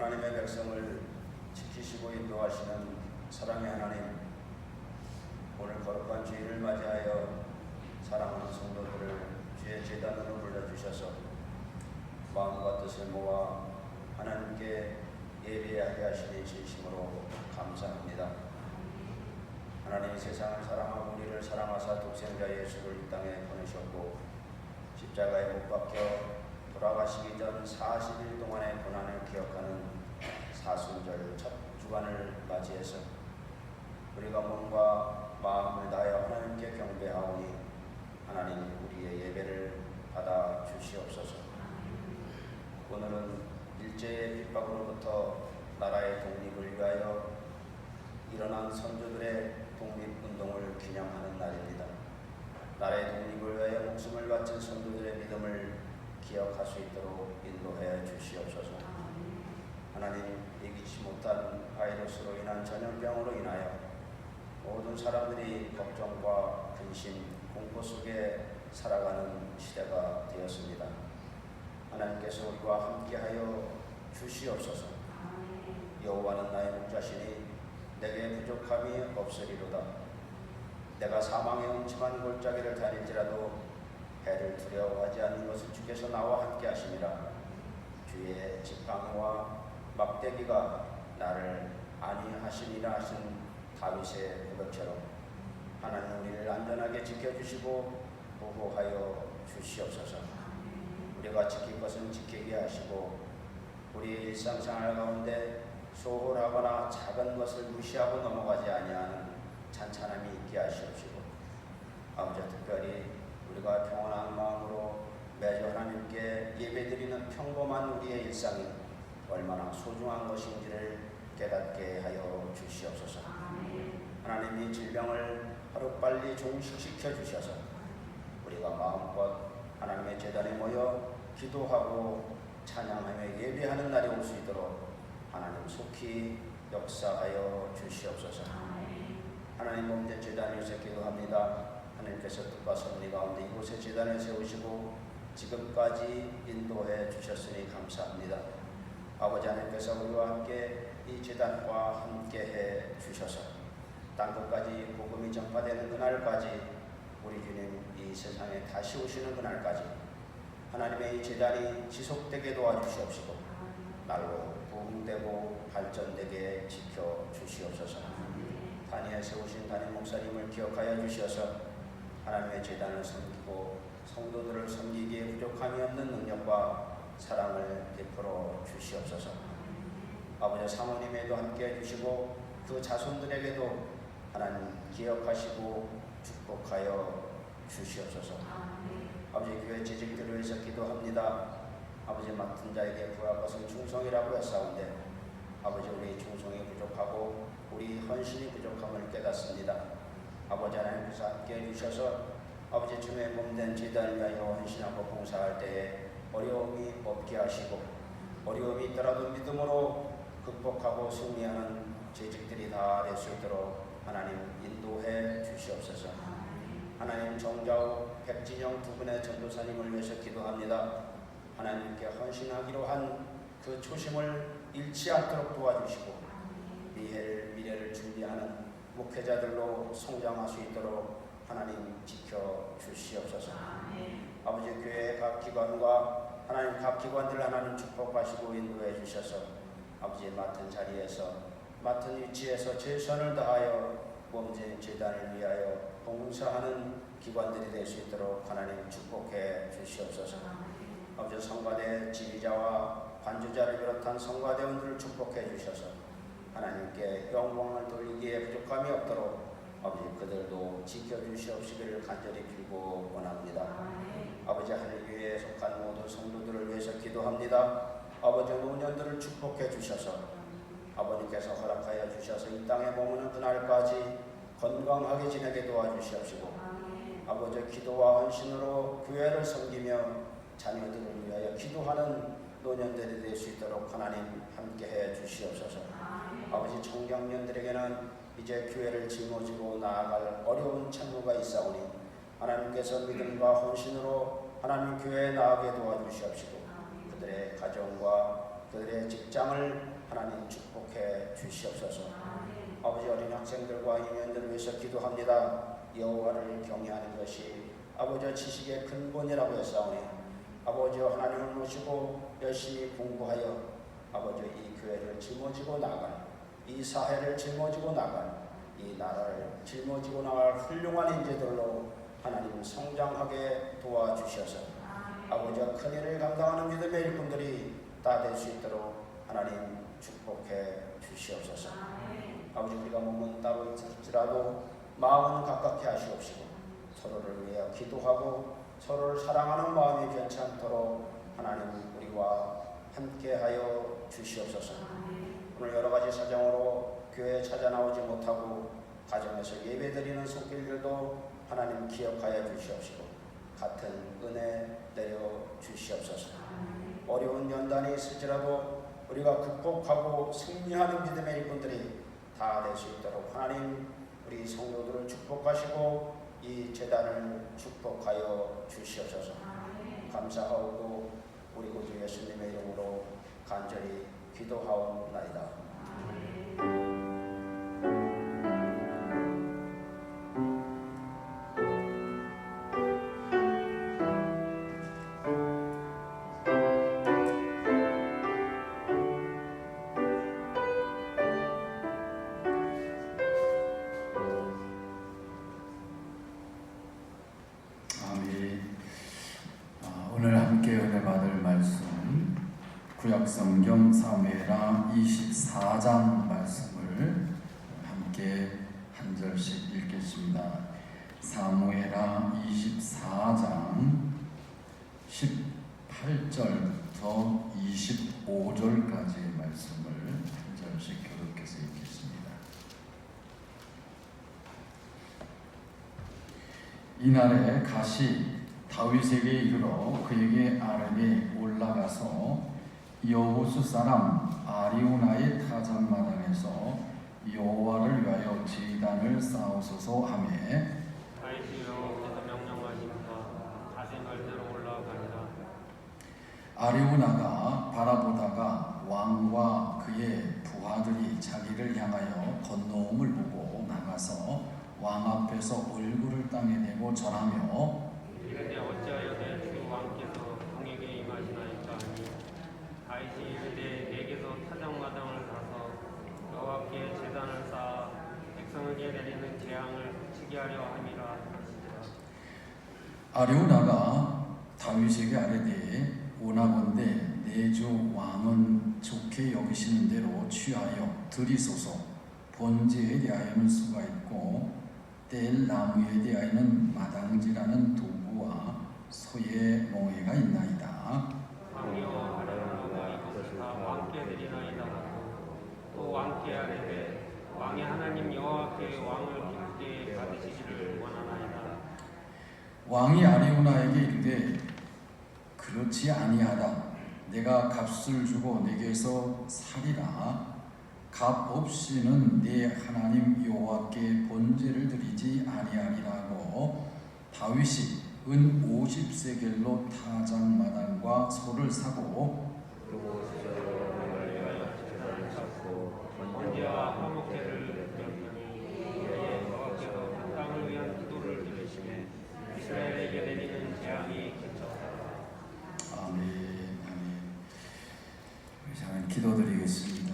하나님의 백성을 지키시고 인도하시는 사랑의 하나님, 오늘 거룩한 주일을 맞이하여 사랑하는 성도들을 주의 제단으로 불러주셔서 마음과 뜻을 모아 하나님께 예배하게 하시니 진심으로 감사합니다. 하나님이 세상을 사랑하고 우리를 사랑하사 독생자 예수를 이 땅에 보내셨고 십자가에 못 박혀 돌아가시기 전 40일 동안의 고난을 기억하는 사순절 첫 주간을 맞이해서 우리가 몸과 마음을 다하여 하나님께 경배하오니 하나님 우리의 예배를 받아 주시옵소서. 오늘은 일제의 핍박으로부터 나라의 독립을 위하여 일어난 선조들의 독립운동을 기념하는 날입니다. 나라의 독립을 위하여 목숨을 바친 선조들의 믿음을 기억할 수 있도록 인도해 주시옵소서. 하나님, 이기지 못한 바이러스로 인한 전염병으로 인하여 모든 사람들이 걱정과 근심, 공포 속에 살아가는 시대가 되었습니다. 하나님께서 우리와 함께하여 주시옵소서. 여호와는 나의 목자시니 내게 부족함이 없으리로다. 내가 사망의 음침한 골짜기를 다닐지라도 해를 두려워하지 않는 것을 주께서 나와 함께 하심이라. 주의 지팡이와 막대기가 나를 안위하시니라 하신 다윗의 고백처럼 하나님 우리를 안전하게 지켜주시고 보호하여 주시옵소서. 우리가 지킬 것은 지키게 하시고 우리의 일상생활 가운데 소홀하거나 작은 것을 무시하고 넘어가지 아니하는 찬찬함이 있게 하시옵시고 아버지 특별히 우리가 평온한 마음으로 매주 하나님께 예배드리는 평범한 우리의 일상이 얼마나 소중한 것인지를 깨닫게 하여 주시옵소서. 하나님이 질병을 하루빨리 종식시켜 주셔서 우리가 마음껏 하나님의 제단에 모여 기도하고 찬양하며 예배하는 날이 올 수 있도록 하나님 속히 역사하여 주시옵소서. 하나님 몸된 제단 위에서 기도합니다. 하나님께서 뜻과 섭리 가운데 이곳에 제단을 세우시고 지금까지 인도해 주셨으니 감사합니다. 아버지 하나님께서 우리와 함께 이 제단과 함께해 주셔서 땅끝까지 복음이 전파되는 그날까지 우리 주님 이 세상에 다시 오시는 그날까지 하나님의 이 제단이 지속되게 도와주시옵시고 날로 부흥되고 발전되게 지켜주시옵소서. 단위에 세우신 담임 목사님을 기억하여 주셔서 하나님의 제단을 섬기고 성도들을 섬기기에 부족함이 없는 능력과 사랑을 베풀어 주시옵소서. 아버지 사모님에도 함께 해주시고 그 자손들에게도 하나님 기억하시고 축복하여 주시옵소서. 아버지 교회 재직들을 위해서 기도합니다. 아버지 맡은 자에게 부할 것은 충성이라고 했사온데 아버지 우리 충성이 부족하고 우리 헌신이 부족함을 깨닫습니다. 아버지 하나님께서 함께 해주셔서 아버지 주의 몸된 제단을 위하여 헌신하고 봉사할 때에 어려움이 없게 하시고 어려움이 있더라도 믿음으로 극복하고 승리하는 재직들이 다 될 수 있도록 하나님 인도해 주시옵소서. 하나님 정자우 백진영 두 분의 전도사님을 위해서 기도합니다. 하나님께 헌신하기로 한 그 초심을 잃지 않도록 도와주시고 미래를 준비하는 목회자들로 성장할 수 있도록 하나님 지켜주시옵소서. 아버지 교회의 각 기관과 하나님 각 기관들 하나님 축복하시고 인도해 주셔서 아버지 맡은 자리에서 맡은 위치에서 최선을 다하여 몸진 제단을 위하여 봉사하는 기관들이 될 수 있도록 하나님 축복해 주시옵소서. 아버지 성가대 지휘자와 관주자를 비롯한 성가대원들을 축복해 주셔서 하나님께 영광을 돌리기에 부족함이 없도록 아버지 그들도 지켜주시옵시기를 간절히 빌고 원합니다. 아버지 하늘교회에 속한 모든 성도들을 위해서 기도합니다. 아버지 노년들을 축복해 주셔서 아버님께서 허락하여 주셔서 이 땅에 머무는 그날까지 건강하게 지내게 도와주시옵시고 아버지 기도와 헌신으로 교회를 섬기며 자녀들을 위하여 기도하는 노년들이 될 수 있도록 하나님 함께해 주시옵소서. 아버지 청경년들에게는 이제 교회를 짊어지고 나아갈 어려운 책무가 있사오니 하나님께서 믿음과 헌신으로 하나님 교회에 나아가게 도와주시옵시고 그들의 가정과 그들의 직장을 하나님 축복해 주시옵소서. 아버지, 어린 학생들과 임원들을 위해서 기도합니다. 여호와를 경외하는 것이 아버지 지식의 근본이라고 했사오니 아버지 하나님을 모시고 열심히 공부하여 아버지 이 교회를 짊어지고 나갈, 이 사회를 짊어지고 나갈, 이 나라를 짊어지고 나갈 훌륭한 인재들로 하나님 성장하게 도와주셔서 아버지와 큰 일을 감당하는 믿음의 일꾼들이 다 될 수 있도록 하나님 축복해 주시옵소서. 아버지, 우리가 몸은 따로 있을지라도 마음은 가깝게 하시옵시고 서로를 위해 기도하고 서로를 사랑하는 마음이 변치 않도록 하나님 우리와 함께하여 주시옵소서. 오늘 여러 가지 사정으로 교회에 찾아 나오지 못하고 가정에서 예배드리는 손길들도 하나님 기억하여 주시옵시고 같은 은혜 내려 주시옵소서. 어려운 연단이 있을지라도 우리가 극복하고 승리하는 믿음의 일꾼들이 다 될 수 있도록 하나님 우리 성도들을 축복하시고 이 제단을 축복하여 주시옵소서. 감사하고 우리 구주 예수님의 이름으로 간절히 기도하옵나이다. 오늘 함께 은혜 받을 말씀 구약성경 사무엘하 24장 말씀을 함께 한 절씩 읽겠습니다. 사무엘하 24장 18절부터 25절까지의 말씀을 한 절씩 교독해서 읽겠습니다. 이날에 갓이 다윗에게 이르러 그에게 아뢰되 올라가서 여호수 사람 아리우나의 타작마당에서 여호와를 위하여 제단을 쌓으소서 하매 다윗이 여호와께서 명령하시니까 갓의 말대로 올라가니라. 아리우나가 바라보다가 왕과 그의 부하들이 자기를 향하여 건너옴을 보고 나가서 왕 앞에서 얼굴을 땅에 대고 절하며 이르되 어찌하여 내 주 왕께서 왕에게 임하시나이까 하니 다윗이 이르되 내게서 타작마당을 사서 여호와께 제단을 쌓아 백성에게 내리는 재앙을 그치게 하려 함이라 하시니라. 아리우나가 다윗에게 아뢰되 원하건대 내 주 왕은 좋게 여기시는 대로 취하여 드리소서. 번제에 대하여는 수가 있고 뗄 나무에 대하여는 마당지라는 도구와 소의 멍에가 있나이다. 왕이여 아리우나가 이것을 다 왕께 드리나이다 하고 또 왕께 아뢰되 왕의 하나님 여호와께 왕을 기쁘게 받으시기를 원하나이다. 왕이 아리우나에게 이르되 그렇지 아니하다. 내가 값을 주고 내게서 사리라. 값 없이는 네 하나님 여호와께 번제를 드리지 아니하리라고 다윗이 은 50세겔로 타작마당과 소를 사고 번제와 화목제를 드렸더니 이에 여호와께서 그 땅을 위한 기도를 들으시매 이스라엘에게 내리는 재앙이 그쳤다. 아멘. 아멘. 우리 잘 기도드리겠습니다.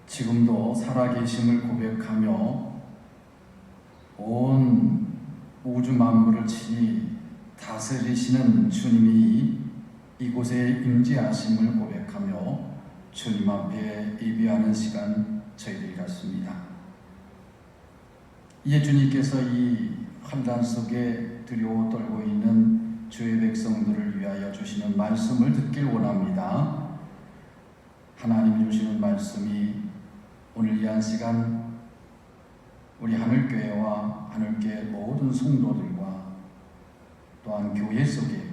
지금도 살아계심을 고백하며 온 우주 만물을 친히 다스리시는 주님이 이곳에 임재하심을 고백하며 주님 앞에 예배하는 시간 저희들이 갖습니다. 이에 주님께서 이 환난 속에 두려워 떨고 있는 주의 백성들을 위하여 주시는 말씀을 듣길 원합니다. 하나님이 주시는 말씀이 오늘 이 한 시간 우리 하늘교회와 하늘교회 모든 성도들과 또한 교회 속에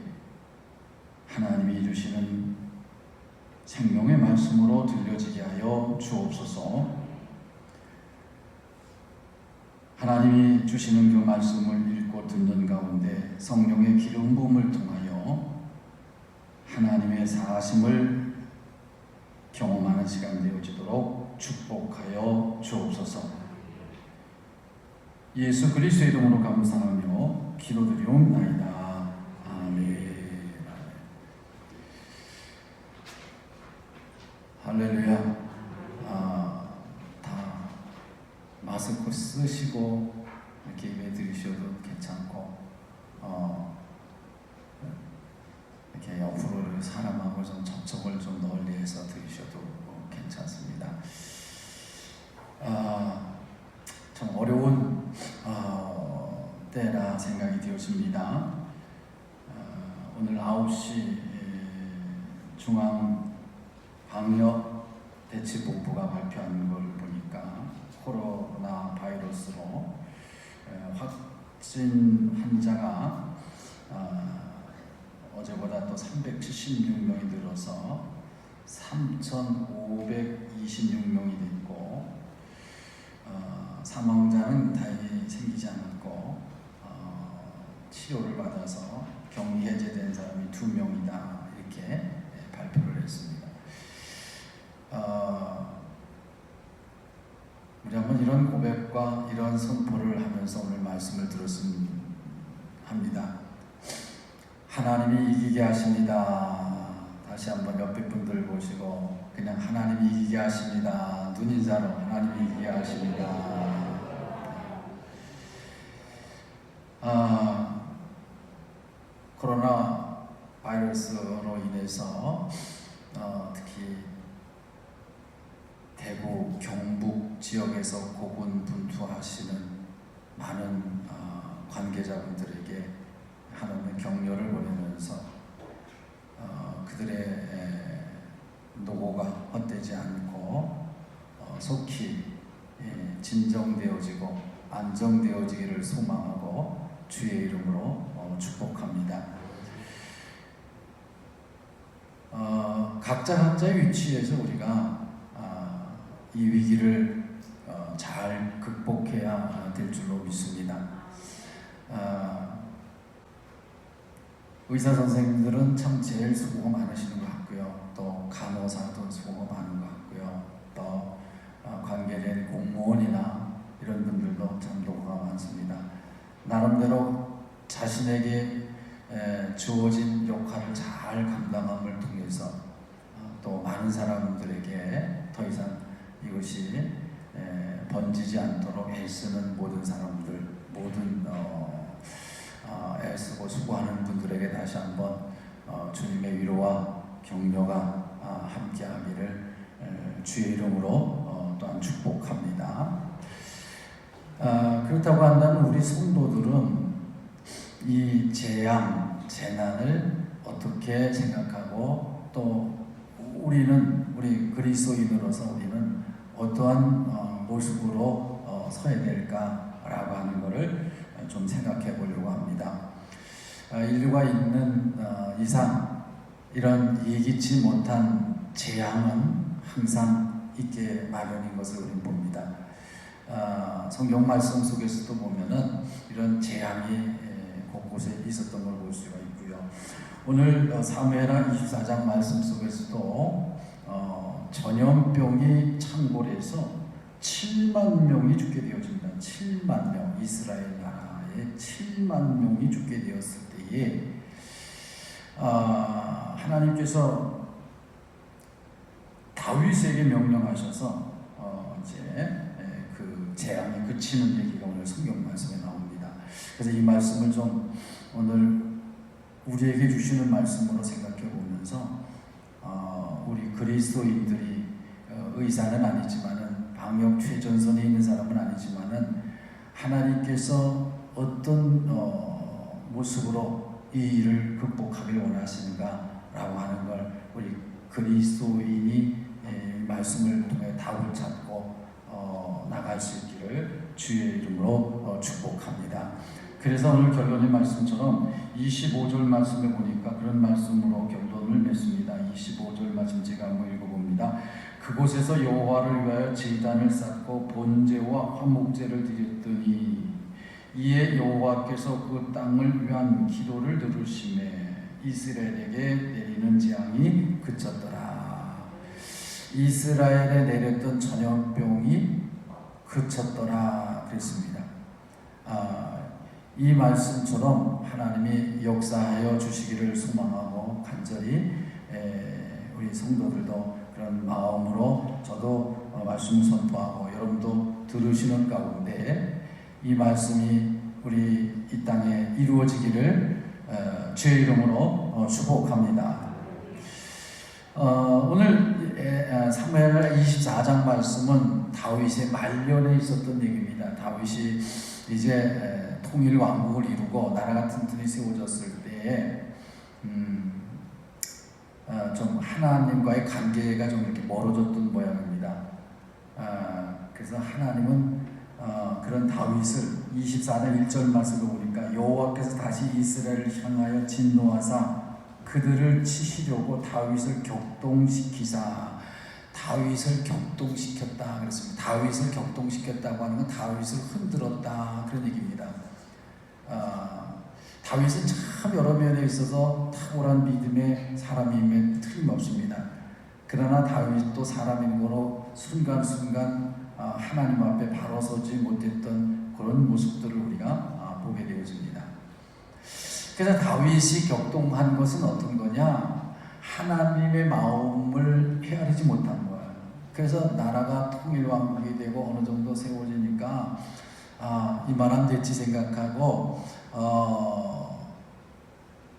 하나님이 주시는 생명의 말씀으로 들려지게 하여 주옵소서. 하나님이 주시는 그 말씀을 읽고 또 듣는 가운데 성령의 기름 부음을 통하여 하나님의 사심을 경험하는 시간 되어지도록 축복하여 주옵소서. 예수 그리스도의 이름으로 감사하며 기도드리옵나이다. 아멘. 할렐루야. 다 마스크 쓰시고 이렇게 예배 드리셔도 괜찮고 이렇게 옆으로 사람하고 좀 접촉을 좀 널리해서 드리셔도 괜찮습니다. 참 어려운 때라 생각이 되어집니다. 오늘 9시 중앙방역대책본부가 발표한 걸 보니까 코로나 바이러스로 확진 환자가 어제보다 또 376명이 늘어서 3,526명이 됐고 사망자는 다행히 생기지 않았고 치료를 받아서 격리 해제된 사람이 2명이다 이렇게 발표를 했습니다. 우리 한번 이런 고백과 이런 선포를 하면서 오늘 말씀을 들었으면 합니다. 하나님이 이기게 하십니다. 다시 한번 옆에 분들 보시고 그냥 하나님이 이기게 하십니다. 눈인사로 하나님이 이기게 하십니다. 코로나 바이러스로 인해서 특히 대구, 경북 지역에서 고군분투하시는 많은 관계자분들에게 하나님의 격려를 보내면서 그들의 노고가 헛되지 않고 속히 진정되어지고 안정되어지기를 소망하고 주의 이름으로 축복합니다. 각자의 위치에서 우리가 이 위기를 잘 극복해야 될 줄로 믿습니다. 의사 선생님들은 참 제일 수고가 많으시는 것 같고요. 또 간호사도 수고가 많은 것 같고요. 또 관계된 공무원이나 이런 분들도 참 노고가 많습니다. 나름대로 자신에게 주어진 역할을 잘 감당함을 통해서 또 많은 사람들에게 더 이상 이것이 번지지 않도록 애쓰는 모든 사람들, 모든 애쓰고 수고하는 분들에게 다시 한번 주님의 위로와 격려가 함께하기를 주의 이름으로 또한 축복합니다. 그렇다고 한다면 우리 성도들은 이 재앙, 재난을 어떻게 생각하고 또 우리 그리스도인으로서 우리는 어떠한 모습으로 서야 될까라고 하는 것을 좀 생각해 보려고 합니다. 인류가 있는 이상 이런 예기치 못한 재앙은 항상 있게 마련인 것을 우리는 봅니다. 성경 말씀 속에서도 보면은 이런 재앙이 곳곳에 있었던 걸 볼 수가 있고요. 오늘 사무엘하 24장 말씀 속에서도 전염병이 창궐해서 7만 명이 죽게 되어집니다. 7만 명, 이스라엘 나라에 7만 명이 죽게 되었을 때에 하나님께서 다윗에게 명령하셔서 이제 그 재앙이 그치는 얘기가 오늘 성경 말씀에 나옵니다. 그래서 이 말씀을 좀 오늘 우리에게 주시는 말씀으로 생각해 보면서 우리 그리스도인들이 의사는 아니지만은 방역 최전선에 있는 사람은 아니지만은 하나님께서 어떤 모습으로 이 일을 극복하기를 원하시는가라고 하는 걸 우리 그리스도인이 말씀을 통해 답을 찾고 나갈 수 있기를 주의 이름으로 축복합니다. 그래서 오늘 결론의 말씀처럼 25절 말씀에 보니까 그런 말씀으로 결론을 맺습니다. 25절 말씀 제가 한번 읽어봅니다. 그곳에서 여호와를 위하여 제단을 쌓고 번제와 화목제를 드렸더니 이에 여호와께서 그 땅을 위한 기도를 들으시매 이스라엘에게 내리는 재앙이 그쳤더라. 이스라엘에 내렸던 전염병이 그쳤더라 그랬습니다. 이 말씀처럼 하나님이 역사하여 주시기를 소망하고 간절히 우리 성도들도 그런 마음으로 저도 말씀 선포하고 여러분도 들으시는 가운데 이 말씀이 우리 이 땅에 이루어지기를 주의 이름으로 축복합니다. 오늘 사무엘 24장 말씀은 다윗의 말년에 있었던 얘기입니다. 다윗이 이제 통일 왕국을 이루고 나라가 튼튼히 세워졌을 때에 좀 하나님과의 관계가 좀 이렇게 멀어졌던 모양입니다. 그래서 하나님은 그런 다윗을 24장 1절 말씀을 보니까 여호와께서 다시 이스라엘을 향하여 진노하사 그들을 치시려고 다윗을 격동시키사 다윗을 격동시켰다 그랬습니다. 다윗을 격동시켰다고 하는 건 다윗을 흔들었다 그런 얘기입니다. 다윗은 참 여러 면에 있어서 탁월한 믿음의 사람임에 틀림없습니다. 그러나 다윗도 사람인 거로 순간순간 하나님 앞에 바로 서지 못했던 그런 모습들을 우리가 보게 되어집니다. 그래서 다윗이 격동한 것은 어떤 거냐? 하나님의 마음을 헤아리지 못한 거예요. 그래서 나라가 통일왕국이 되고 어느 정도 세워지니까 이만하면 됐지 생각하고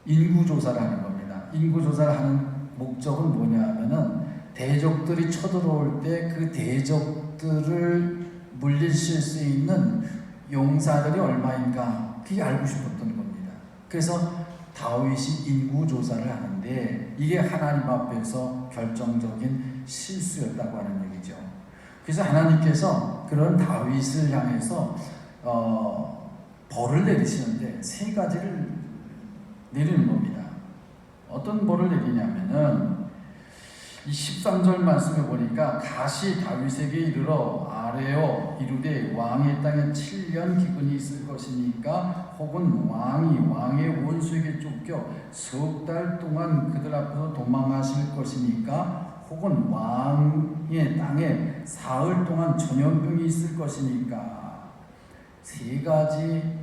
인구조사를 하는 겁니다. 인구조사를 하는 목적은 뭐냐 하면은 대적들이 쳐들어올 때 그 대적들을 물리칠 수 있는 용사들이 얼마인가 그게 알고 싶었던 겁니다. 그래서 다윗이 인구조사를 하는데 이게 하나님 앞에서 결정적인 실수였다고 하는 얘기죠. 그래서 하나님께서 그런 다윗을 향해서 벌을 내리시는데 세 가지를 내리는 겁니다. 어떤 벌을 내리냐면은 이 13절 말씀에 보니까 다시 다윗에게 이르러 아뢰어 이르되 왕의 땅에 7년 기근이 있을 것이니까 혹은 왕이 왕의 원수에게 쫓겨 석 달 동안 그들 앞에서 도망하실 것이니까 혹은 왕의 땅에 사흘 동안 전염병이 있을 것이니까 세 가지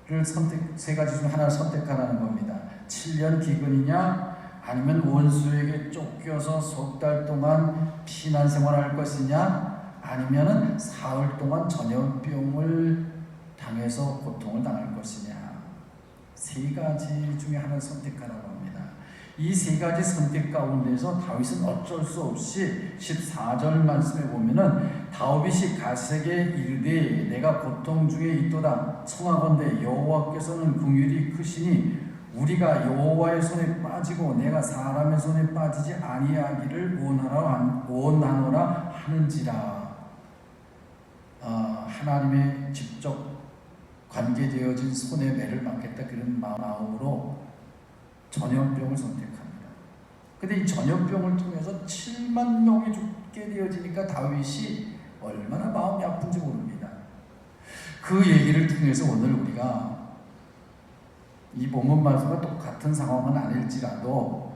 중 하나를 선택하라는 겁니다. 7년 기근이냐 아니면 원수에게 쫓겨서 석 달 동안 피난 생활할 것이냐 아니면은 사흘 동안 전염병을 당해서 고통을 당할 것이냐 세 가지 중에 하나를 선택하라고 합니다. 이 세 가지 선택 가운데서 다윗은 어쩔 수 없이 14절 말씀에 보면은 다윗이 가세게 이르되 내가 고통 중에 있도다 청하건대 여호와께서는 긍휼이 크시니 우리가 여호와의 손에 빠지고 내가 사람의 손에 빠지지 아니하기를 원하노라 하는지라. 하나님의 직접 관계되어진 손에 매를 맞겠다 그런 마음으로 전염병을 선택합니다. 근데 이 전염병을 통해서 7만 명이 죽게 되어지니까 다윗이 얼마나 마음이 아픈지 모릅니다. 그 얘기를 통해서 오늘 우리가 이 본문 말씀과 똑같은 상황은 아닐지라도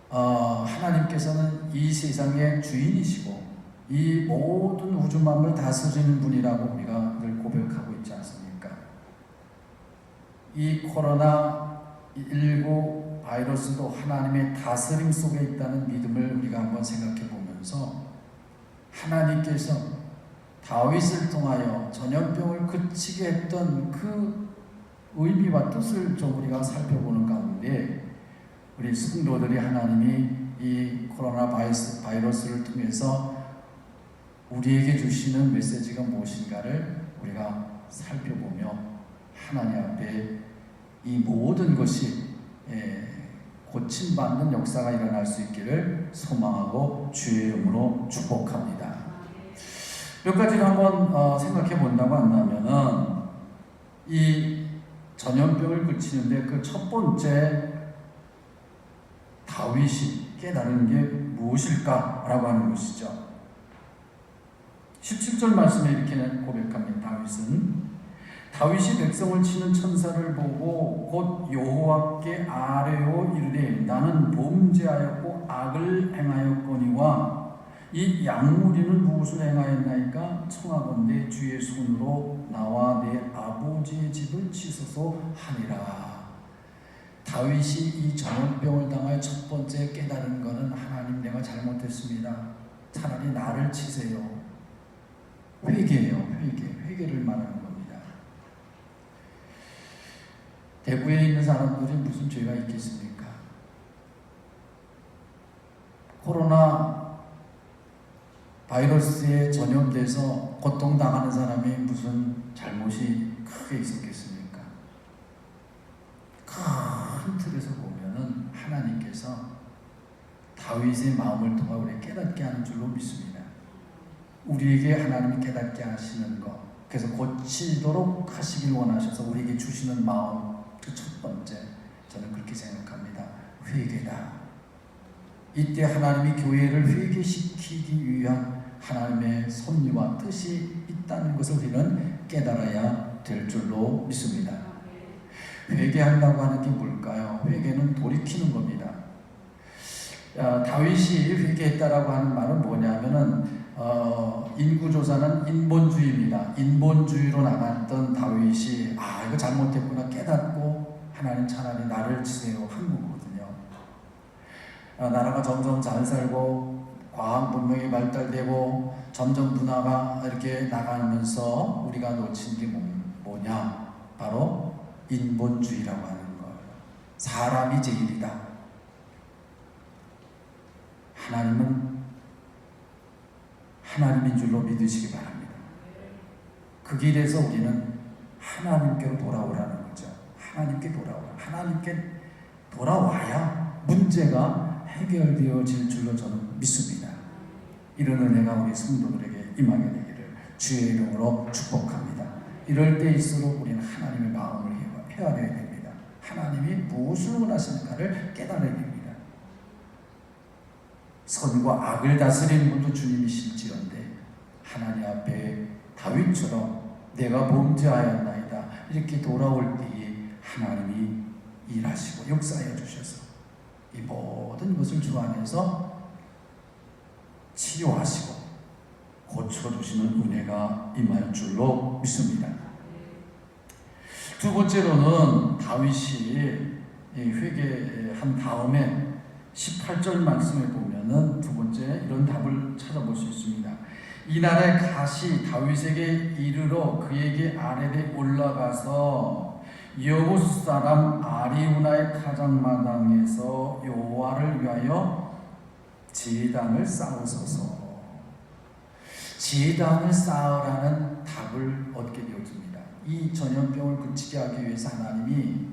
하나님께서는 이 세상의 주인이시고 이 모든 우주 만물을 다스리는 분이라고 우리가 늘 고백하고 있지 않습니까? 이 코로나19 바이러스도 하나님의 다스림 속에 있다는 믿음을 우리가 한번 생각해 보면서 하나님께서 다윗을 통하여 전염병을 그치게 했던 그 의미와 뜻을 좀 우리가 살펴보는 가운데 우리 성도들이 하나님이 이 코로나 바이러스를 통해서 우리에게 주시는 메시지가 무엇인가를 우리가 살펴보며 하나님 앞에 이 모든 것이 고침받는 역사가 일어날 수 있기를 소망하고 주의 이름으로 축복합니다. 몇 가지를 한번 생각해 본다고 한다면은 이 전염병을 그치는데 그 첫 번째 다윗이 깨달은 게 무엇일까라고 하는 것이죠. 17절 말씀에 이렇게 고백합니다. 다윗은 다윗이 백성을 치는 천사를 보고 곧 여호와께 아뢰어 이르되 나는 범죄하였고 악을 행하였거니와 이 양무리는 무엇을 행하였나이까? 청하건대 주의 손으로 나와 내 아버지의 집을 치소서 하니라. 다윗이 이 전염병을 당할 첫 번째 깨달은 것은 하나님 내가 잘못했습니다. 차라리 나를 치세요. 회개예요. 회개를 말하는 겁니다. 대구에 있는 사람들이 무슨 죄가 있겠습니까? 코로나 바이러스에 전염돼서 고통당하는 사람이 무슨 잘못이 크게 있었겠습니까? 큰 틀에서 보면은 하나님께서 다윗의 마음을 통해 우리 깨닫게 하는 줄로 믿습니다. 우리에게 하나님이 깨닫게 하시는 것, 그래서 고치도록 하시길 원하셔서 우리에게 주시는 마음, 그 첫 번째 저는 그렇게 생각합니다. 회개다. 이때 하나님이 교회를 회개시키기 위한 하나님의 섭리와 뜻이 있다는 것을 우리는 깨달아야 될 줄로 믿습니다. 회개한다고 하는 게 뭘까요? 회개는 돌이키는 겁니다. 다윗이 회개했다라고 하는 말은 뭐냐면은 인구조사는 인본주의입니다. 인본주의로 나갔던 다윗이 이거 잘못했구나 깨닫고 하나님 차라리 나를 치세요 한 거거든요. 나라가 점점 잘 살고 과학 문명이 발달되고 점점 문화가 이렇게 나가면서 우리가 놓친 게 뭐냐? 바로 인본주의라고 하는 거예요. 사람이 제일이다. 하나님은 하나님인 줄로 믿으시기 바랍니다. 그 길에서 우리는 하나님께로 돌아오라는 거죠. 하나님께 돌아오라. 하나님께 돌아와야 문제가 해결되어질 줄로 저는 믿습니다. 이런 은혜가 우리 성도들에게 임하게 되기를 주의 이름으로 축복합니다. 이럴 때일수록 우리는 하나님의 마음을 헤아려야 됩니다. 하나님이 무엇을 원하시는가를 깨달아야 됩니다. 선과 악을 다스리는 분도 주님이실지언데 하나님 앞에 다윗처럼 내가 범죄하였나이다 이렇게 돌아올 때에 하나님이 일하시고 역사하여 주셔서 이 모든 것을 주 안에서 치료하시고 고쳐주시는 은혜가 임할 줄로 믿습니다. 두 번째로는 다윗이 회개한 다음에 18절 말씀에 보면은 두 번째 이런 답을 찾아볼 수 있습니다. 이날에 갓이 다윗에게 이르러 그에게 아랫에 올라가서 여부스 사람 아리우나의 타작마당에서 여호와를 위하여 제단을 쌓으소서. 제단을 쌓으라는 답을 얻게 되었습니다. 이 전염병을 그치게 하기 위해서 하나님이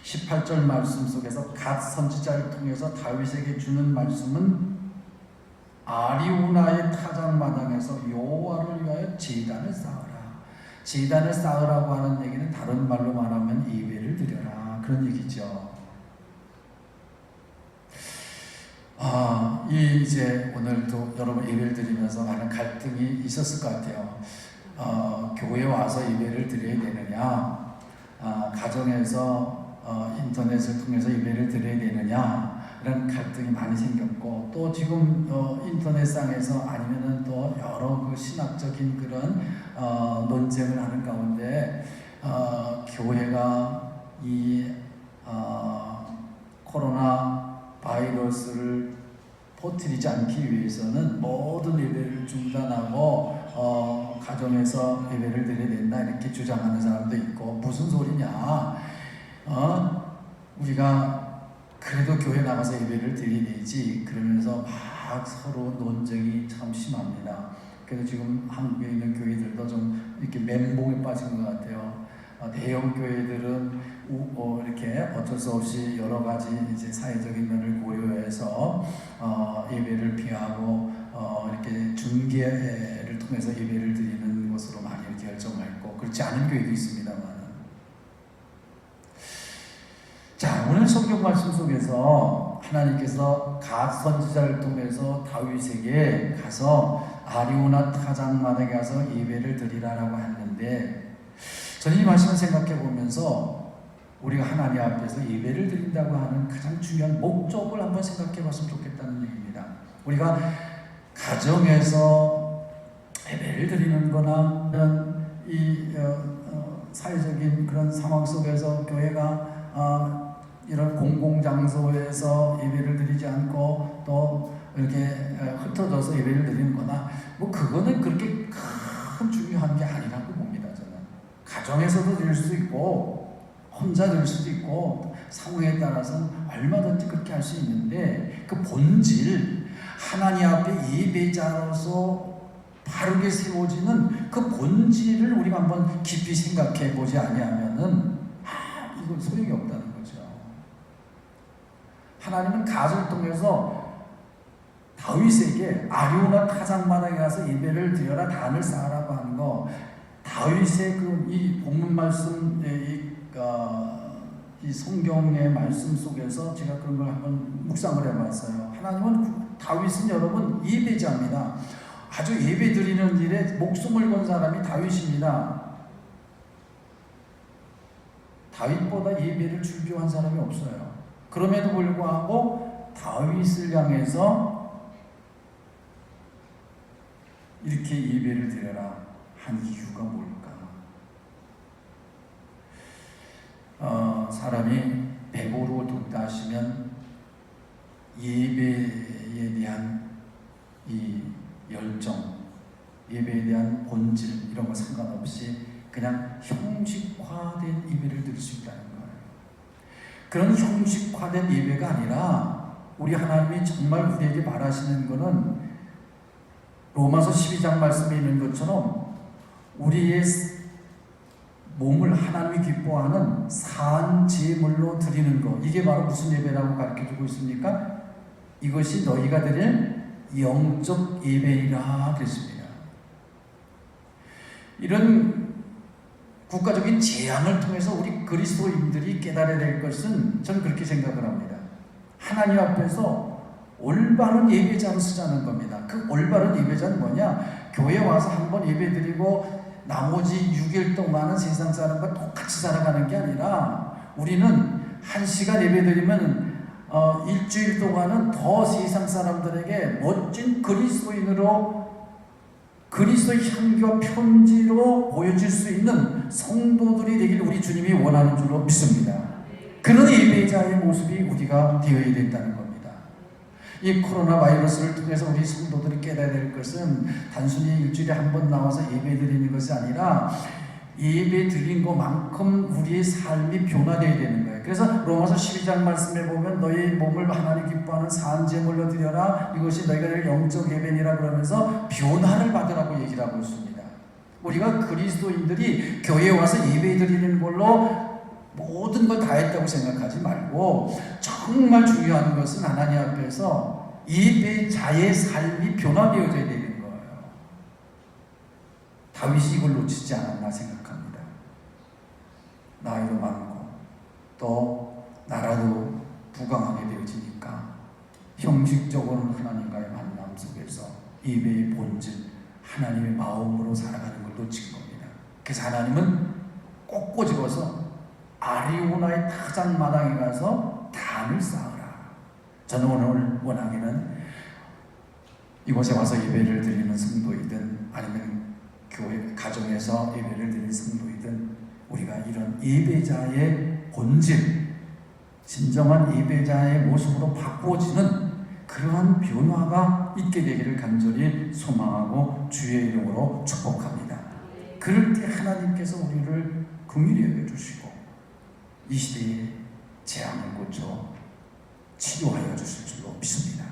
18절 말씀 속에서 갓 선지자를 통해서 다윗에게 주는 말씀은 아리우나의 타작마당에서 여호와를 위하여 제단을 쌓으라. 제단을 쌓으라고 하는 얘기는 다른 말로 말하면 예배를 드려라 그런 얘기죠. 이제 오늘도 여러분 예배를 드리면서 많은 갈등이 있었을 것 같아요. 교회에 와서 예배를 드려야 되느냐, 가정에서 인터넷을 통해서 예배를 드려야 되느냐 이런 갈등이 많이 생겼고 또 지금 인터넷상에서 아니면은 또 여러 그 신학적인 그런 논쟁을 하는 가운데 교회가 이 코로나 바이러스를 퍼뜨리지 않기 위해서는 모든 예배를 중단하고 가정에서 예배를 드려야 된다 이렇게 주장하는 사람도 있고 무슨 소리냐 우리가 그래도 교회 나가서 예배를 드려야 되지 그러면서 막 서로 논쟁이 참 심합니다. 그래서 지금 한국에 있는 교회들도 좀 이렇게 멘붕에 빠진 것 같아요. 대형 교회들은 이렇게 어쩔 수 없이 여러 가지 이제 사회적인 면을 고려해서 예배를 피하고 이렇게 중계를 통해서 예배를 드리는 것으로 많이 이렇게 결정했고 그렇지 않은 교회도 있습니다만. 자, 오늘 성경 말씀 속에서 하나님께서 갓 선지자를 통해서 다윗에게 가서 아리우나 타작마당에 가서 예배를 드리라라고 했는데 저는 이 말씀을 생각해 보면서 우리가 하나님 앞에서 예배를 드린다고 하는 가장 중요한 목적을 한번 생각해 봤으면 좋겠다는 얘기입니다. 우리가 가정에서 예배를 드리는 거나 이 사회적인 그런 상황 속에서 교회가 이런 공공장소에서 예배를 드리지 않고 또 이렇게 흩어져서 예배를 드리는 거나 뭐 그거는 그렇게 큰 중요한 게 아니라고 봅니다. 저는 가정에서도 드릴 수 있고 혼자 드릴 수도 있고 상황에 따라서는 얼마든지 그렇게 할 수 있는데 그 본질 하나님 앞에 예배자로서 바르게 세워지는 그 본질을 우리가 한번 깊이 생각해 보지 아니하면은 이건 소용이 없다는 거죠. 하나님은 갓을 통해서 다윗에게 아리우나 타작마당에 가서 예배를 드려라 단을 쌓으라고 하는 거, 다윗의 이 본문 말씀 이 성경의 말씀 속에서 제가 그런 걸 한번 묵상을 해봤어요. 하나님은 다윗은 여러분 예배자입니다. 아주 예배 드리는 일에 목숨을 건 사람이 다윗입니다. 다윗보다 예배를 준비한 사람이 없어요. 그럼에도 불구하고 다윗을 향해서 이렇게 예배를 드려라 한 이유가 뭘까? 사람이 배고르고 덥다 하시면 예배에 대한 이 열정, 예배에 대한 본질 이런 거 상관없이 그냥 형식화된 예배를 드릴 수 있다는 거예요. 그런 형식화된 예배가 아니라 우리 하나님이 정말 우리에게 바라시는 것은 로마서 12장 말씀에 있는 것처럼 우리의 몸을 하나님이 기뻐하는 산 제물로 드리는 것, 이게 바로 무슨 예배라고 가르쳐주고 있습니까? 이것이 너희가 드릴 영적 예배이라 그랬습니다. 이런 국가적인 재앙을 통해서 우리 그리스도인들이 깨달아야 될 것은 저는 그렇게 생각을 합니다. 하나님 앞에서 올바른 예배자로 쓰자는 겁니다. 그 올바른 예배자는 뭐냐? 교회 와서 한번 예배드리고 나머지 6일 동안은 세상 사람과 똑같이 살아가는 게 아니라 우리는 1시간 예배드리면 일주일 동안은 더 세상 사람들에게 멋진 그리스도인으로 그리스도의 향기와 편지로 보여질 수 있는 성도들이 되길 우리 주님이 원하는 줄로 믿습니다. 그런 예배자의 모습이 우리가 되어야 된다는 겁니다. 이 코로나 바이러스를 통해서 우리 성도들이 깨달아야 될 것은 단순히 일주일에 한 번 나와서 예배 드리는 것이 아니라 예배 드린 것만큼 우리의 삶이 변화되어야 되는 거예요. 그래서 로마서 12장 말씀에 보면 너희 몸을 하나님 기뻐하는 산제물로 드려라, 이것이 너희가 될 영적 예배니라 그러면서 변화를 받으라고 얘기를 하고 있습니다. 우리가 그리스도인들이 교회에 와서 예배 드리는 걸로 모든 걸 다 했다고 생각하지 말고 정말 중요한 것은 하나님 앞에서 예배자의 삶이 변화되어져야 되는 거예요. 다윗이 이걸 놓치지 않았나 생각합니다. 나이도 많고 또 나라도 부강하게 되어지니까 형식적으로는 하나님과의 만남 속에서 예배의 본질, 하나님의 마음으로 살아가는 걸 놓친 겁니다. 그래서 하나님은 꼭 꼬집어서 아리우나의 타작마당에 가서 단을 쌓으라. 저는 오늘 원하기는 이곳에 와서 예배를 드리는 성도이든 아니면 교회 가정에서 예배를 드리는 성도이든 우리가 이런 예배자의 본질, 진정한 예배자의 모습으로 바꾸어지는 그러한 변화가 있게 되기를 간절히 소망하고 주의 이름으로 축복합니다. 그럴 때 하나님께서 우리를 긍휼히 여겨주시고 이 시대의 재앙을 고쳐 치료하여 주실 줄로 믿습니다.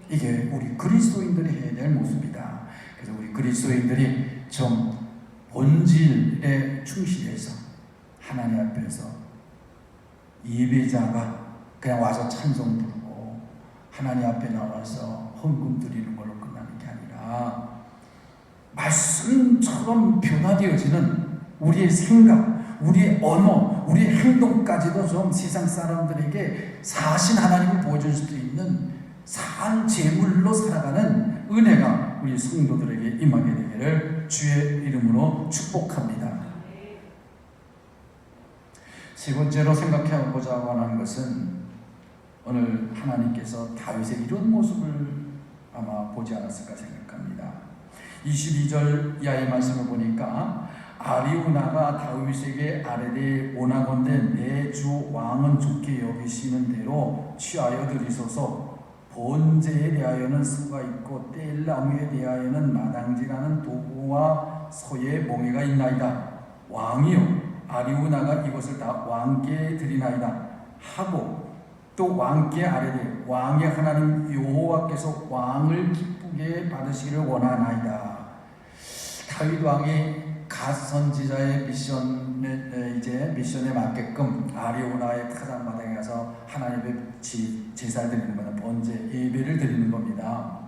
이게 우리 그리스도인들이 해야 될 모습이다. 그래서 우리 그리스도인들이 좀 본질에 충실해서 하나님 앞에서 예배자가 그냥 와서 찬송 부르고 하나님 앞에 나와서 헌금 드리는 걸로 끝나는 게 아니라 말씀처럼 변화되어지는 우리의 생각, 우리의 언어, 우리의 행동까지도 좀 세상 사람들에게 사신 하나님을 보여줄 수 있는 산 제물로 살아가는 은혜가 우리 성도들에게 임하게 되기를 주의 이름으로 축복합니다. 세 번째로 생각해보자 하는 것은 오늘 하나님께서 다윗의 이런 모습을 아마 보지 않았을까 생각합니다. 22절 이하의 말씀을 보니까 아리우나가 다윗에게 아뢰되 원하건대 내 주 왕은 좋게 여기시는 대로 취하여 드리소서. 번제에 대하여는 수가 있고 뗄 나무에 대하여는 마당지라는 도구와 소의 몽에가 있나이다. 왕이요 아리우나가 이것을 다 왕께 드리나이다 하고 또 왕께 아뢰되 왕의 하나님 여호와께서 왕을 기쁘게 받으시기를 원하나이다. 다윗 왕이 갓 선지자의 미션에 맞게끔 아리우나의 타작마당에 가서 하나님의 제사를 드리는 것은 번제 예배를 드리는 겁니다.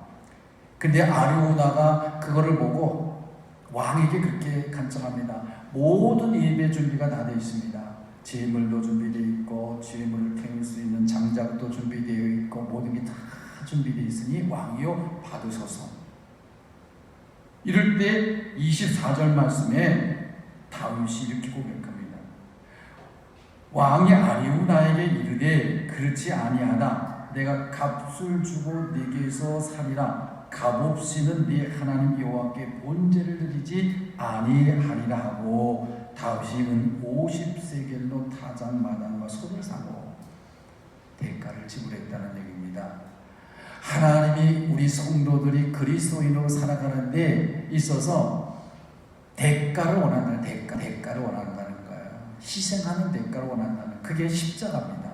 근데 아리우나가 그거를 보고 왕에게 그렇게 간청합니다. 모든 예배 준비가 다 되어 있습니다. 제물도 준비되어 있고 제물을 태울 수 있는 장작도 준비되어 있고 모든 게 다 준비되어 있으니 왕이요 받으소서. 이럴 때 24절 말씀에 다윗이 이렇게 고백합니다. 왕이 아리우나에게 이르되 그렇지 아니하다. 내가 값을 주고 네게서 살리라. 값없이는 네 하나님 여호와께 번제를 드리지 아니하리라 하고 다윗은 50세겔로 타작마당과 소를 사고 대가를 지불했다는 얘기입니다. 하나님이 우리 성도들이 그리스도인으로 살아가는 데 있어서 대가를 원한다는 대가를 원한다는 거예요. 희생하는 대가를 원한다는 그게 십자가입니다.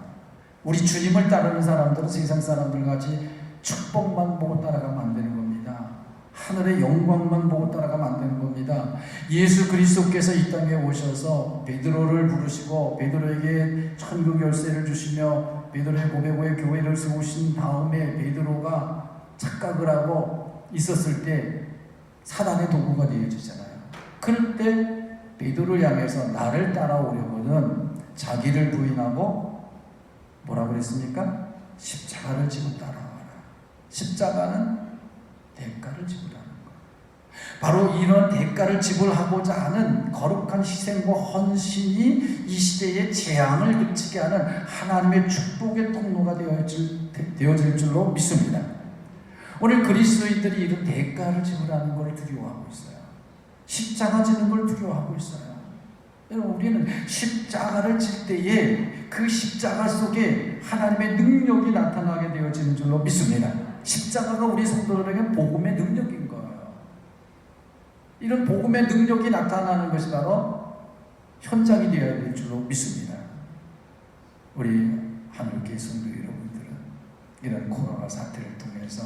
우리 주님을 따르는 사람들은 세상 사람들 같이 축복만 보고 따라가면 안 되는 겁니다. 하늘의 영광만 보고 따라가면 안 되는 겁니다. 예수 그리스도께서 이 땅에 오셔서 베드로를 부르시고 베드로에게 천국 열쇠를 주시며 베드로의 고백후에 교회를 세우신 다음에 베드로가 착각을 하고 있었을 때 사단의 도구가 되어지잖아요. 그럴 때 베드로를 향해서 나를 따라오려거든 자기를 부인하고 뭐라고 그랬습니까? 십자가를 지고 따라와라. 십자가는 대가를 지불하는 거예요. 바로 이런 대가를 지불하고자 하는 거룩한 희생과 헌신이 이 시대의 재앙을 그치게 하는 하나님의 축복의 통로가 되어질 줄로 믿습니다. 오늘 그리스도인들이 이런 대가를 지불하는 걸 두려워하고 있어요. 십자가 지는 걸 두려워하고 있어요. 여러분, 우리는 십자가를 질 때에 그 십자가 속에 하나님의 능력이 나타나게 되어지는 줄로 믿습니다. 십자가가 우리 성도들에게 복음의 능력인 거예요. 이런 복음의 능력이 나타나는 것이 바로 현장이 되어야 될 줄로 믿습니다. 우리 하늘교회 성도 여러분들은 이런 코로나 사태를 통해서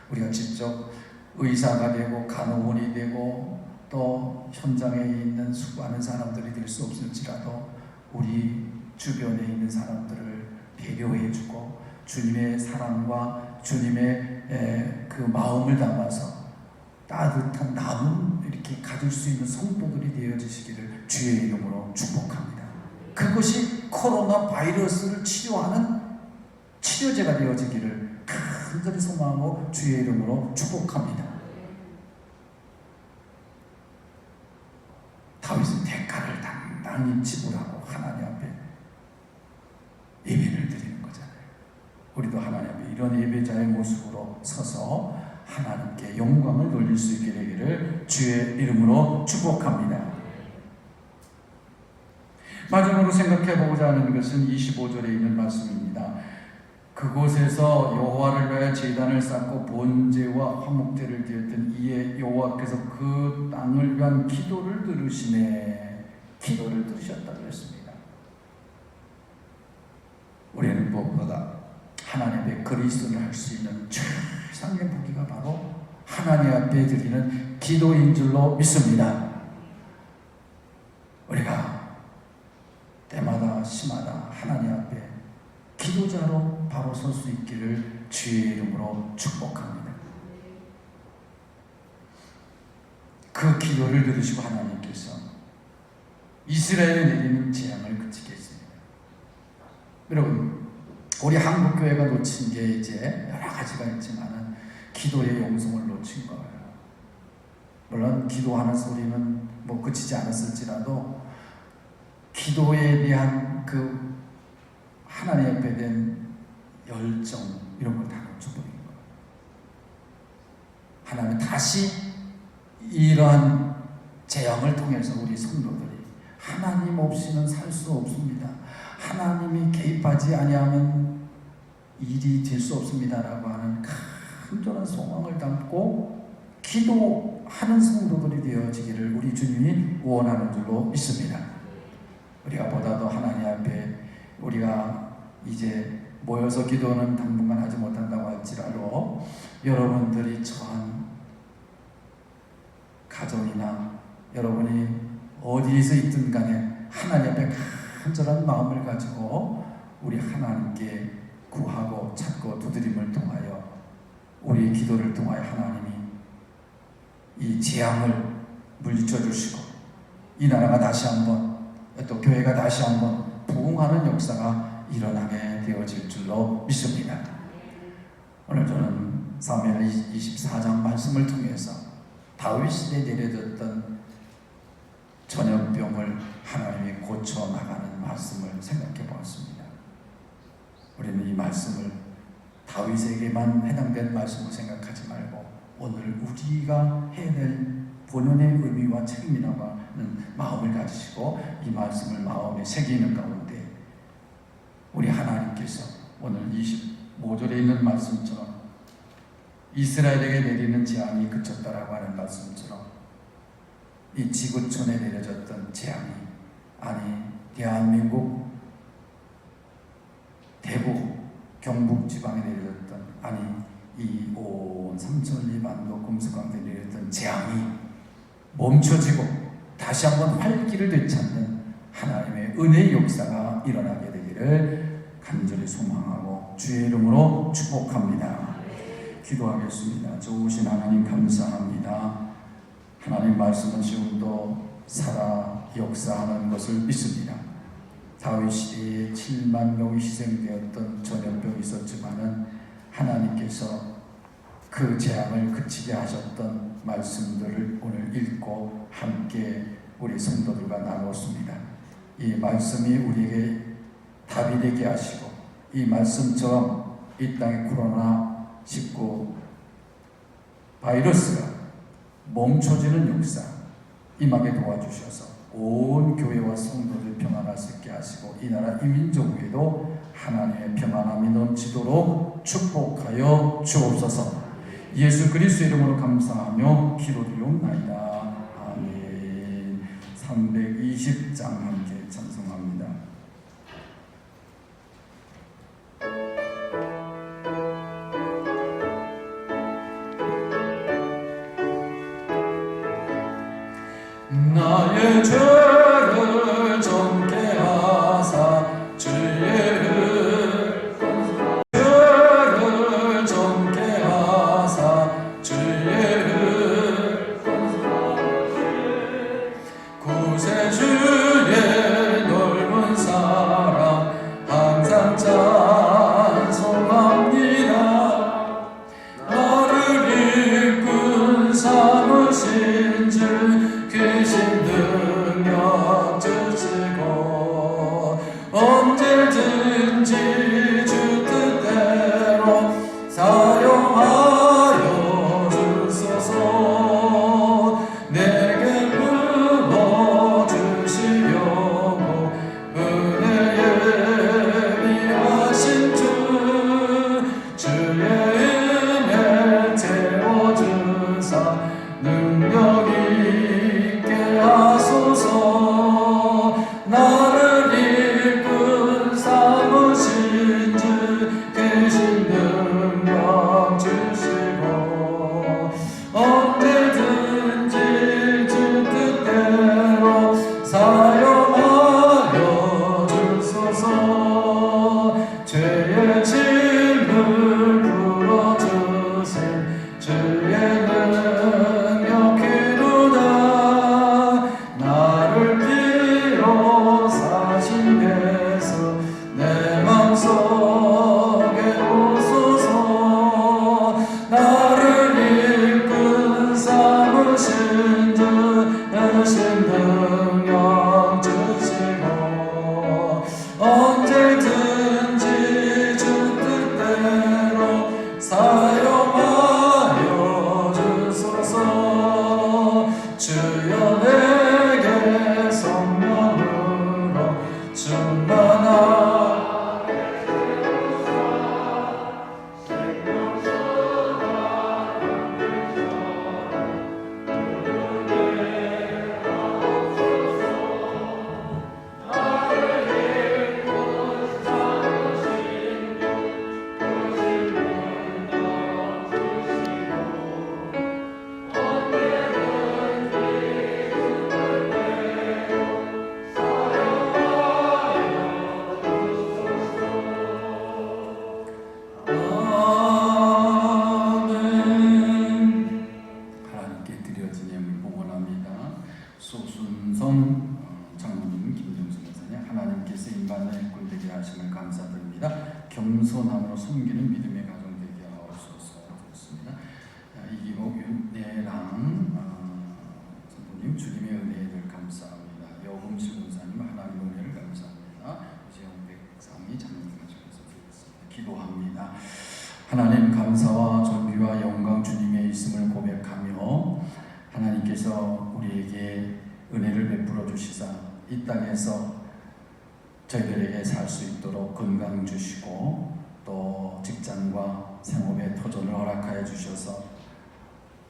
우리가 직접 의사가 되고 간호원이 되고 또 현장에 있는 수많은 사람들이 될 수 없을지라도 우리 주변에 있는 사람들을 배려해주고 주님의 사랑과 주님의 그 마음을 담아서 따뜻한 나눔 이렇게 가질 수 있는 성도들이 되어지시기를 주의 이름으로 축복합니다. 그것이 코로나 바이러스를 치료하는 치료제가 되어지기를 간절히 소망하고 주의 이름으로 축복합니다. 다윗은 대가를 당당히 지불하고 하나님 앞에 예배를 드리는 거잖아요. 우리도 하나님 앞에 이런 예배자의 모습으로 서서 하나님께 영광을 돌릴 수 있게 되기를 주의 이름으로 축복합니다. 마지막으로 생각해보고자 하는 것은 25절에 있는 말씀입니다. 그곳에서 여호와를 위하여 제단을 쌓고 번제와 화목제를 드렸던 이에 여호와께서 그 땅을 위한 기도를 들으시네. 기도를 들으셨다고 했습니다. 우리는 무엇보다 하나님 앞에 그리스도를 할 수 있는 최상의 무기가 바로 하나님 앞에 드리는 기도인 줄로 믿습니다. 우리가 때마다 시마다 하나님 앞에 기도자로 바로 설 수 있기를 주의 이름으로 축복합니다. 그 기도를 들으시고 하나님께서 이스라엘에 내리는 재앙을 그치게 했습니다. 여러분, 우리 한국교회가 놓친 게 이제 여러 가지가 있지만 기도의 영성을 놓친 거예요. 물론 기도하는 소리는 뭐 그치지 않았을지라도 기도에 대한 그 하나님 앞에 대한 열정, 이런 걸 다 놓쳐버린 거예요. 하나님 다시 이러한 재앙을 통해서 우리 성도들이 하나님 없이는 살 수 없습니다. 하나님이 개입하지 아니하면 일이 될 수 없습니다라고 하는 간절한 소망을 담고 기도하는 성도들이 되어지기를 우리 주님이 원하는 줄로 믿습니다. 우리가 보다도 하나님 앞에 우리가 이제 모여서 기도는 당분간 하지 못한다고 할지라도 여러분들이 처한 가정이나 여러분이 어디에서 있든 간에 하나님 앞에 간절한 마음을 가지고 우리 하나님께 구하고 찾고 두드림을 통하여 우리의 기도를 통하여 하나님이 이 재앙을 물리쳐 주시고 이 나라가 다시 한번 또 교회가 다시 한번 부흥하는 역사가 일어나게 되어질 줄로 믿습니다. 오늘 저는 사무엘 24장 말씀을 통해서 다윗 시대에 내려졌던 전염병을 하나님이 고쳐 나가는 말씀을 생각해 보았습니다. 우리는 이 말씀을 다윗에게만 해당된 말씀을 생각하지 말고 오늘 우리가 해야 될 본연의 의미와 책임이라고 하는 마음을 가지시고 이 말씀을 마음에 새기는 가운데 우리 하나님께서 오늘 25절에 있는 말씀처럼 이스라엘에게 내리는 재앙이 그쳤다라고 하는 말씀처럼 이 지구촌에 내려졌던 재앙이 아니 대한민국 대구 경북 지방에 내려졌던 아니 이 온 삼천리 만도 금수강에 내려졌던 재앙이 멈춰지고 다시 한번 활기를 되찾는 하나님의 은혜의 역사가 일어나게 되기를 간절히 소망하고 주의 이름으로 축복합니다. 기도하겠습니다. 좋으신 하나님 감사합니다. 하나님 말씀은 지금도 살아 역사하는 것을 믿습니다. 다윗 시대에 7만 명이 희생되었던 전염병이 있었지만은 하나님께서 그 재앙을 그치게 하셨던 말씀들을 오늘 읽고 함께 우리 성도들과 나눴습니다. 이 말씀이 우리에게 답이 되게 하시고 이 말씀처럼 이 땅의 코로나19 바이러스가 멈춰지는 역사 임하게 도와주셔서 온 교회와 성도들 평안할 수 있게 하시고 이 나라 이민족 위에도 하나님의 평안함이 넘치도록 축복하여 주옵소서. 예수 그리스도 이름으로 감사하며 기도드리옵나이다. 아멘. 320장 함께 찬송합니다. 나의 죄를 정케 하사 주의 죄를 정케 하사 주의 구세주의 넓은 사랑 항상 찬송합니다. 나를 이끈 삼으신 주 크신 능력 주시고 언제든지 주 뜻대로 사용하여 주소서. 내게 불러주시려고 은혜에 위하신 주의 은혜 채워주사 능력 있게 하소서. 나를 이끈 삼으신 주 크신 능력 주시고 언제든지 주 뜻대로 사용하여 주소서. 죄의 짐을 풀어주신 주의 능력 크도다. 나를 피로 사신 예수 내 맘속에 오소서. 나를 이끈 삼으신 주 크신 능력 주시고 김정선 장로님, 김정선 목사님, 하나님께서 인간의 일꾼 되게 하심을 감사드립니다. 겸손함으로 섬기는 믿음의 가정 되게 하옵소서. 좋습니다. 이기복 윤대랑 선생님, 주님의 은혜를 감사합니다. 여금실 목사님, 하나님의 은혜를 감사합니다. 이재용 백상이 장로님께서 드리겠습니다. 기도합니다. 하나님, 감사와 존귀와 영광 주님의 있음을 고백하며 하나님께서 우리에게 은혜를 베풀어 주시사 이 땅에서 저희들에게 살 수 있도록 건강 주시고 또 직장과 생업의 터전을 허락하여 주셔서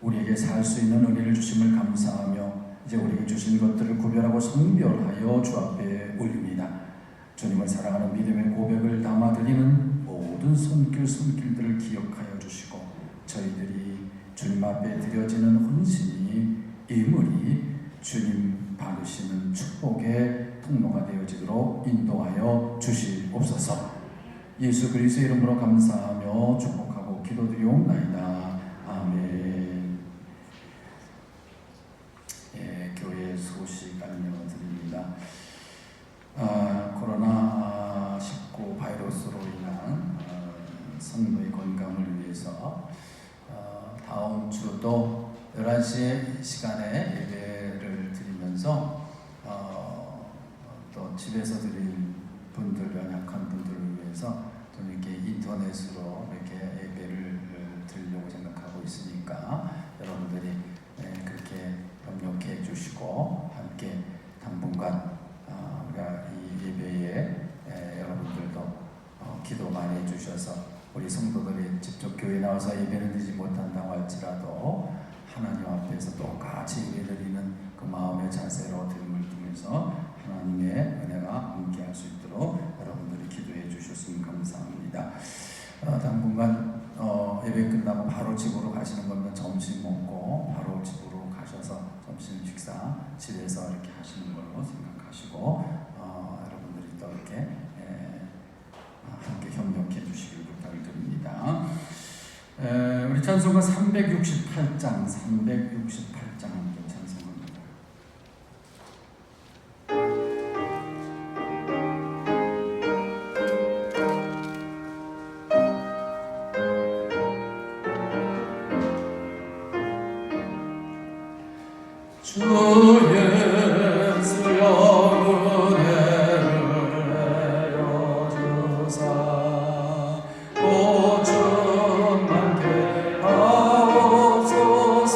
우리에게 살 수 있는 은혜를 주심을 감사하며 이제 우리에게 주신 것들을 구별하고 성별하여 주 앞에 올립니다. 주님을 사랑하는 믿음의 고백을 담아드리는 모든 손길들을 기억하여 주시고 저희들이 주님 앞에 드려지는 헌신이 이물이 주님 받으시는 축복의 통로가 되어지도록 인도하여 주시옵소서. 예수 그리스도의 이름으로 감사하며 축복하고 기도드리옵나이다. 아멘. 교회 소식 알려드립니다. 코로나19 바이러스로 인한 성도의 건강을 위해서 다음 주도 11시 시간에 예배를 드리면서 또 집에서 드린 분들, 연약한 분들을 위해서 또 이렇게 인터넷으로 이렇게 예배를 드리려고 생각하고 있으니까 여러분들이 그렇게 협력해 주시고 함께 당분간 우리가 이 예배에 여러분들도 기도 많이 해주셔서 우리 성도들이 직접 교회 나와서 예배를 드리지 못한다고 할지라도 하나님 앞에서 똑같이 예배드리는 그 마음의 자세로 드림을 통해서 하나님의 은혜가 함께할 수 있도록 여러분들이 기도해 주셨으면 감사합니다. 당분간 예배 끝나고 바로 집으로 가시는 거면 점심 먹고 바로 집으로 가셔서 점심 식사 집에서 이렇게 하시는 걸로 생각하시고 여러분들이 또 이렇게 함께 협력해 주시길 부탁을 드립니다. 우리 찬송가 368장 함께 찬송합니다. 주 예수여 은혜를 내려주사 보존 많게 하옵소서.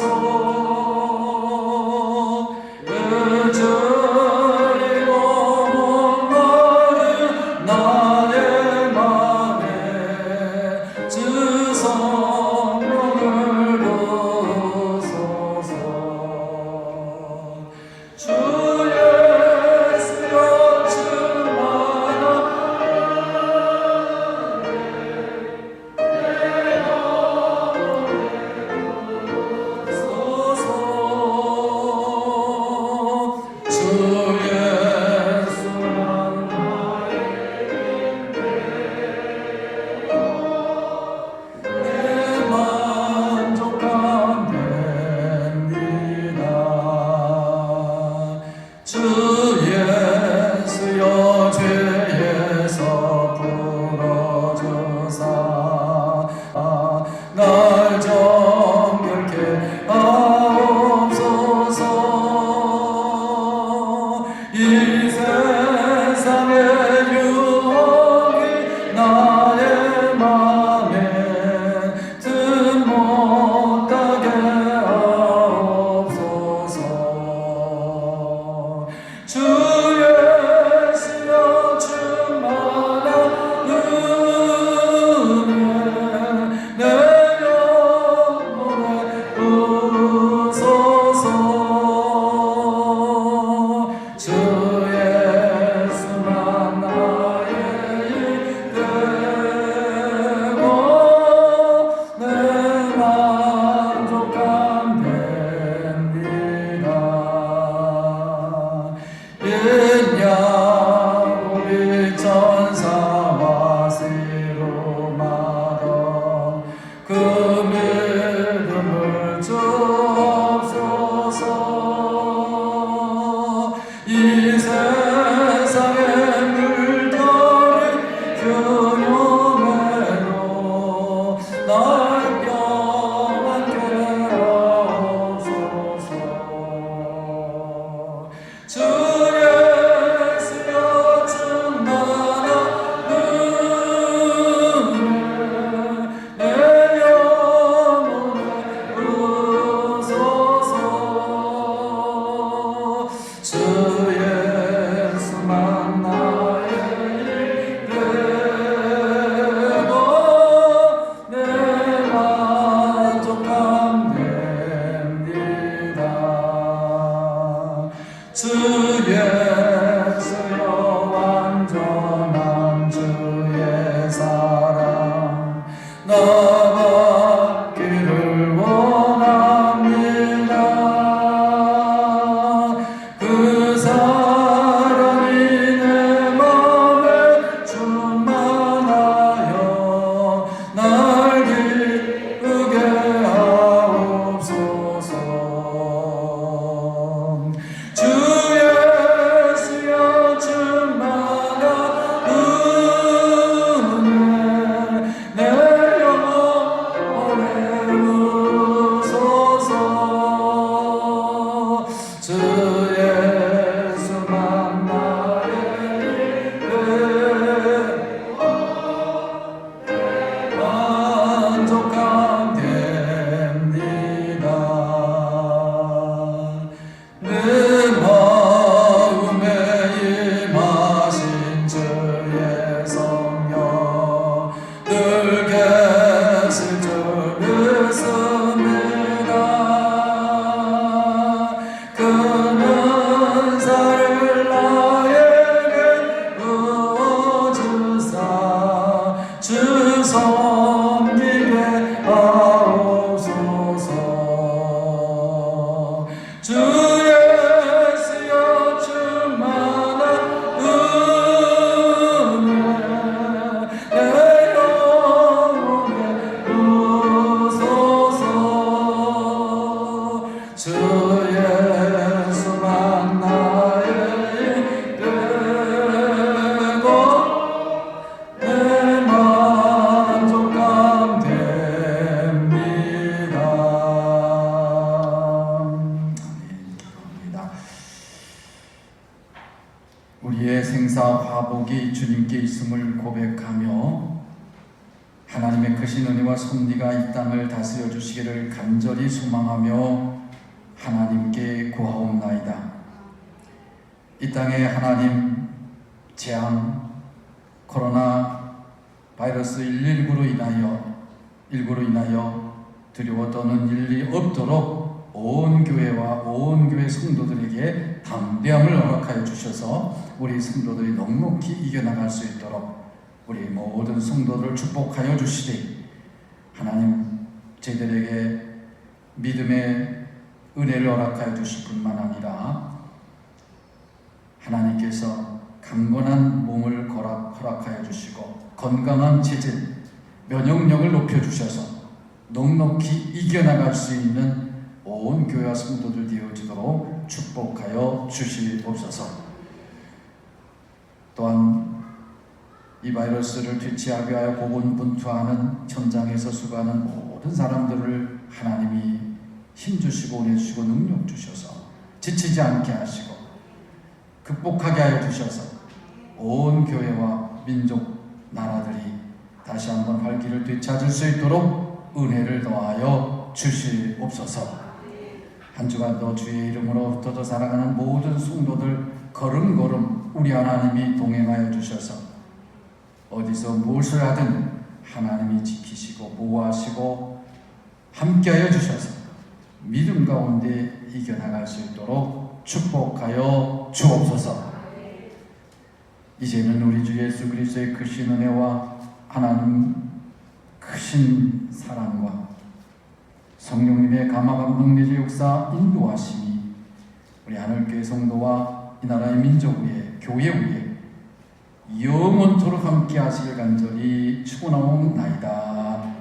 의절이 머무는 나의 맘에 주 성령을 부소서. 주 예수여 죄에서 풀어주사 날 정결케 하옵소서. 이 세상의 유혹이 나의 맘에 든 못하게 하옵소서. 주 예수여 충만한 은혜 내 영혼에 부소서. 주 예수만 나의 힘 되고 내 만족함 됩니다. 이 세상의 물결이 교용해도 날 평안케 하옵소서. 주 예수여 충만한 은혜 내 영혼에 부소서. 주 예수만 나의 힘 되고 내 만족함 됩니다. 주 예수여 완전한 주의 사랑 나받기를 원합니다. 그 사랑이 내 맘에 충만하여 날 기쁘게 하옵소서. 주 예수여 충만한 은혜 내 영혼에 부소서. 주 예수만 나의 힘 되고 만족함 됩니다. 내 마음에 임하신 주의 성령 늘 계실 줄 믿습니다. 그 은사를 나에게 부어주사 주 섬기게 하옵소서. 주 예수여 충만한 은혜 내 영혼에 부소서. 주 예수만 나의 힘 되고 내 만족함 됩니다. 기도합니다. 우리의 생사 화복이 주님께 있음을 고백하며 하나님의 크신 은혜와 섭리가 이 땅을 다스려 주시기를 간절히 소망하며 하나님께 구하옵나이다. 이 땅에 하나님 재앙 코로나 바이러스 19로 인하여 두려워 떠는 일이 없도록 온 교회와 온 교회 성도들에게 담대함을 허락하여 주셔서 우리 성도들이 넉넉히 이겨나갈 수 있도록 우리 모든 성도들을 축복하여 주시되 하나님 저희들에게 믿음의 은혜를 허락하여 주실 뿐만 아니라 하나님께서 강건한 몸을 허락하여 주시고 건강한 체질, 면역력을 높여주셔서 넉넉히 이겨나갈 수 있는 온 교회와 성도들 되어지도록 축복하여 주시옵소서. 또한 이 바이러스를 퇴치하기 위하여 고군분투하는 현장에서 수고하는 모든 사람들을 하나님이 힘주시고 은혜 주시고 능력 주셔서 지치지 않게 하시고 극복하게 하여 주셔서 온 교회와 민족, 나라들이 다시 한번 활기를 되찾을 수 있도록 은혜를 더하여 주시옵소서. 한 주간도 주의 이름으로 흩어져 살아가는 모든 성도들 걸음걸음 우리 하나님이 동행하여 주셔서 어디서 무엇을 하든 하나님이 지키시고 보호하시고 함께하여 주셔서 믿음 가운데 이겨나갈 수 있도록 축복하여 주옵소서. 이제는 우리 주 예수 그리스도의 크신 은혜와 하나님 크신 사랑과 성령님의 감화감동내주 역사 인도하심이 우리 하늘교회 성도와 이 나라의 민족 위에 교회 위에 영원토록 함께 하시길 간절히 축원하옵나이다.